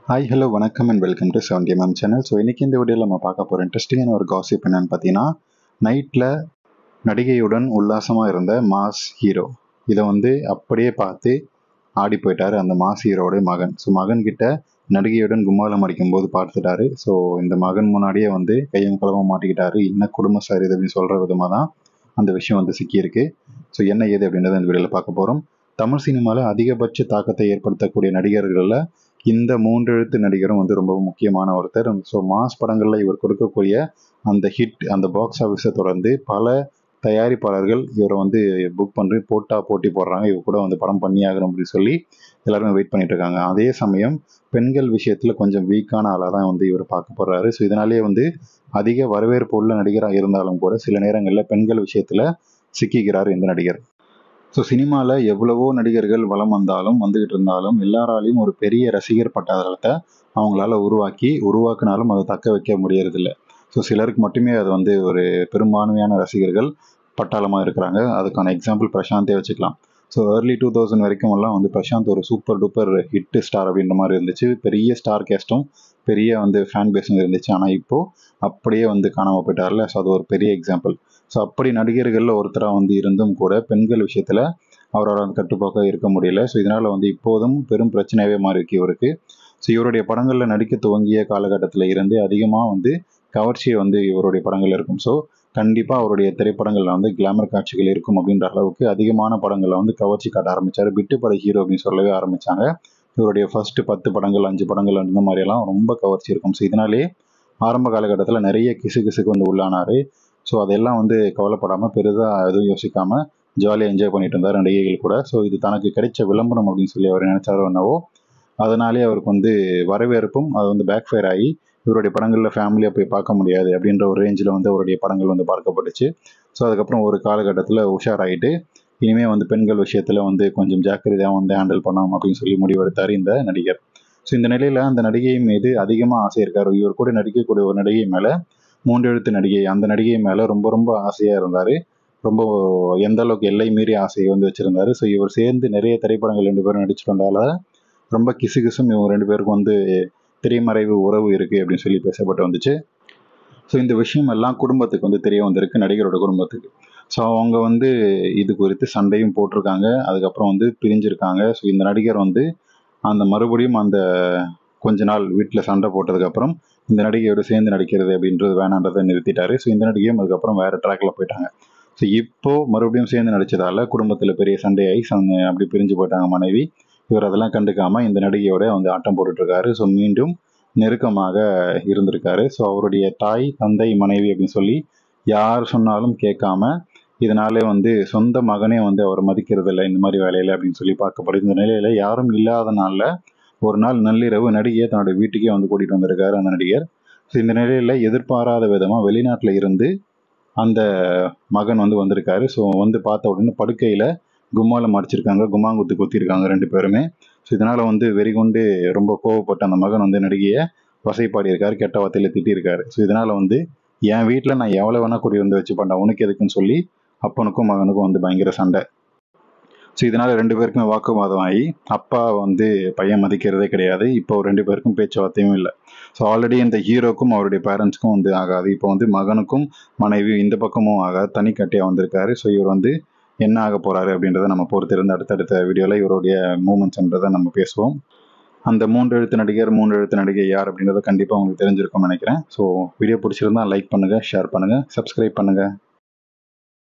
Hi hello வணக்கம் and welcome to 70mm channel. So இன்றைக்கி இந்த வீடியோவில் நம்ம பார்க்க போகிற இன்ட்ரெஸ்டிங்கான ஒரு காசிப் என்னென்னு பார்த்தீங்கன்னா, நைட்டில் நடிகையுடன் உல்லாசமாக இருந்த மாஸ் ஹீரோ இதை அப்படியே பார்த்து ஆடி போயிட்டார் அந்த மாஸ் ஹீரோடைய மகன். ஸோ மகன்கிட்ட நடிகையுடன் கும்மாளம் அடிக்கும்போது பார்த்துட்டாரு. ஸோ இந்த மகன் முன்னாடியே கையும் குளமாக மாட்டிக்கிட்டாரு. என்ன குடும்ப சார் இது அப்படின்னு சொல்கிற விதமாக தான் அந்த விஷயம் சிக்கியிருக்கு. ஸோ என்ன ஏது அப்படின்றத இந்த வீடியோவில் பார்க்க போகிறோம். தமிழ் சினிமாவில் அதிகபட்ச தாக்கத்தை ஏற்படுத்தக்கூடிய நடிகர்களில் இந்த மூன்றெழுத்து நடிகரும் ரொம்ப முக்கியமான ஒருத்தர். ஸோ மாஸ் படங்களில் இவர் கொடுக்கக்கூடிய அந்த ஹிட், அந்த பாக்ஸ் ஆஃபீஸை தொடர்ந்து பல தயாரிப்பாளர்கள் இவரை புக் பண்ணி போட்டி போடுறாங்க. இவர் கூட படம் பண்ணி ஆகணும் அப்படின்னு சொல்லி எல்லாருமே வெயிட் பண்ணிட்டு இருக்காங்க. அதே சமயம் பெண்கள் விஷயத்தில் கொஞ்சம் வீக்கான ஆளாக தான் இவர் பார்க்க போடுறாரு. ஸோ இதனாலேயே அதிக வரவேற்பு உள்ள நடிகராக இருந்தாலும் கூட சில நேரங்களில் பெண்கள் விஷயத்தில் சிக்கிக்கிறார் இந்த நடிகர். ஸோ சினிமாவில் எவ்வளவோ நடிகர்கள் வலம் வந்துகிட்டு இருந்தாலும் எல்லாராலையும் ஒரு பெரிய ரசிகர் பட்டாளத்தை அவங்களால உருவாக்கினாலும் அதை தக்க வைக்க முடியறதில்ல. ஸோ சிலருக்கு மட்டுமே அது ஒரு பெரும்பான்மையான ரசிகர்கள் பட்டாளமாக இருக்கிறாங்க. அதுக்கான எக்ஸாம்பிள் பிரசாந்தே வச்சுக்கலாம். ஸோ ஏர்லி 2000 வரைக்கும் எல்லாம் பிரசாந்த் ஒரு சூப்பர் டூப்பர் ஹிட் ஸ்டார் அப்படின்ற மாதிரி இருந்துச்சு. பெரிய ஸ்டார் கேஸ்ட்டும் பெரிய ஃபேன் பேஸும் இருந்துச்சு. ஆனால் இப்போது அப்படியே காணாமல் போயிட்டார்ல. ஸோ அது ஒரு பெரிய எக்ஸாம்பிள். ஸோ அப்படி நடிகர்களில் ஒருத்தராக இருந்தும் கூட பெண்கள் விஷயத்தில் அவரோட கட்டுப்பாக்காக இருக்க முடியல. ஸோ இதனால் இப்போதும் பெரும் பிரச்சனையாகவே மாறி இருக்கு இவருக்கு. ஸோ இவருடைய படங்களில் நடிக்க துவங்கிய காலகட்டத்தில் இருந்து அதிகமாக கவர்ச்சியை இவருடைய படங்கள் இருக்கும். ஸோ கண்டிப்பாக அவருடைய திரைப்படங்களில் கிளாமர் காட்சிகள் இருக்கும் அப்படின்ற அளவுக்கு அதிகமான படங்களில் கவர்ச்சி காட்ட ஆரம்பித்தார். விட்டுப்பட ஹீரோ அப்படின்னு சொல்லவே ஆரம்பித்தாங்க. இவருடைய ஃபர்ஸ்ட் 10 படங்கள் 5 படங்கள் அந்த மாதிரியெல்லாம் ரொம்ப கவர்ச்சி இருக்கும். ஸோ இதனாலே ஆரம்ப காலகட்டத்தில் நிறைய கிசுக்கு உள்ளானார். ஸோ அதெல்லாம் கவலைப்படாமல் பெரிதாக எதுவும் யோசிக்காமல் ஜாலியாக என்ஜாய் பண்ணிட்டு இருந்தார் நடிகைகள் கூட. ஸோ இது தனக்கு கிடைச்ச விளம்பரம் அப்படின்னு சொல்லி அவர் நினைச்சாரோ என்னவோ, அதனாலே அவருக்கு வரவேற்பும் அது பேக் ஃபயர் ஆகி இவருடைய படங்களில் ஃபேமிலியாக போய் பார்க்க முடியாது அப்படின்ற ஒரு ரேஞ்சில் அவருடைய படங்கள் பார்க்கப்பட்டுச்சு. ஸோ அதுக்கப்புறம் ஒரு காலகட்டத்தில் உஷாராகிட்டு இனிமேல் பெண்கள் விஷயத்தில் கொஞ்சம் ஜாக்கிரதையாக ஹேண்டில் பண்ணணும் அப்படின்னு சொல்லி முடிவெடுத்தார் இந்த நடிகர். ஸோ இந்த நிலையில் அந்த நடிகை மீது அதிகமாக ஆசை இருக்கார். இவர் கூட நடிக்கக்கூடிய ஒரு நடிகை மேலே, மூன்றெழுத்து நடிகை, அந்த நடிகை மேலே ரொம்ப ஆசையாக இருந்தார். ரொம்ப எந்த அளவுக்கு எல்லை மீறி ஆசையை வச்சுருந்தார். ஸோ இவர் சேர்ந்து நிறைய திரைப்படங்கள் 2 பேரும் நடிச்சுட்டு வந்தால ரொம்ப கிசுகிசும் இவங்க 2 பேருக்கும் திரைமறைவு உறவு இருக்குது அப்படின்னு சொல்லி பேசப்பட்டு வந்துச்சு. ஸோ இந்த விஷயம் எல்லாம் குடும்பத்துக்கு தெரிய வந்திருக்கு, நடிகரோட குடும்பத்துக்கு. ஸோ அவங்க இது குறித்து சண்டையும் போட்டிருக்காங்க. அதுக்கப்புறம் பிரிஞ்சிருக்காங்க. ஸோ இந்த நடிகர் அந்த மறுபடியும் அந்த கொஞ்ச நாள் வீட்டில் சண்டை போட்டதுக்கப்புறம் இந்த நடிகையோடு சேர்ந்து நடிக்கிறது அப்படின்றது வேணான்றதை நிறுத்திட்டாரு. ஸோ இந்த நடிகையும் அதுக்கப்புறம் வேறு ட்ராக்கில் போயிட்டாங்க. ஸோ இப்போது மறுபடியும் சேர்ந்து நடித்ததால் குடும்பத்தில் பெரிய சண்டையாகி அப்படி பிரிஞ்சு போயிட்டாங்க மனைவி. இவர் அதெல்லாம் கண்டுக்காமல் இந்த நடிகையோட ஆட்டம் போட்டுட்ருக்காரு. ஸோ மீண்டும் நெருக்கமாக இருந்திருக்காரு. ஸோ அவருடைய தாய், தந்தை, மனைவி அப்படின்னு சொல்லி யார் சொன்னாலும் கேட்காம இதனாலே சொந்த மகனே அவர் மதிக்கிறது இல்லை இந்த மாதிரி வேலையில் அப்படின்னு சொல்லி பார்க்கப்படுது. இந்த நிலையில் யாரும் இல்லாத நாளில் ஒரு நாள் நள்ளிரவு நடிகையை தன்னோட வீட்டுக்கே கூட்டிகிட்டு வந்திருக்காரு அந்த நடிகர். ஸோ இந்த நிலையில் எதிர்பாராத விதமாக வெளிநாட்டில் இருந்து அந்த மகன் வந்திருக்காரு. ஸோ பார்த்த உடனே படுக்கையில் கும்மாலம் அடிச்சிருக்காங்க, கும்மாங்குத்து குத்திருக்காங்க 2 பேருமே. ஸோ இதனால் வெறிகொண்டு ரொம்ப கோவப்பட்ட அந்த மகன் நடிகையை வசைப்பாடி இருக்காரு, கெட்ட வார்த்தையில் திட்டியிருக்காரு. ஸோ இதனால் என் வீட்டில் நான் எவ்வளோ வேணால் கூட்டி வச்சு பண்ணேன், உனக்கு எதுக்குன்னு சொல்லி அப்பனுக்கும் மகனுக்கும் பயங்கர சண்டை. ஸோ இதனால் 2 பேருக்குமே வாக்குவாதம் ஆகி அப்பா பையன் மதிக்கிறதே கிடையாது. இப்போ 2 பேருக்கும் பேச்சுவார்த்தையும் இல்லை. ஸோ ஆல்ரெடி இந்த ஹீரோக்கும் அவருடைய பேரண்ட்ஸ்க்கும் ஆகாது. இப்போ மகனுக்கும் மனைவி இந்த பக்கமும் ஆகாது, தனி கட்டியாக வந்திருக்காரு. ஸோ இவர் என்ன ஆக போகிறாரு அப்படின்றத நம்ம பொறுத்திருந்து அடுத்தடுத்த வீடியோவில் இவருடைய மூமெண்ட்ஸ்ன்றதை நம்ம பேசுவோம். அந்த மூன்றெழுத்து நடிகை யார் அப்படின்றத கண்டிப்பாக உங்களுக்கு தெரிஞ்சிருக்கும்னு நினைக்கிறேன். ஸோ வீடியோ பிடிச்சிருந்தா லைக் பண்ணுங்கள், ஷேர் பண்ணுங்கள், சப்ஸ்கிரைப் பண்ணுங்கள்.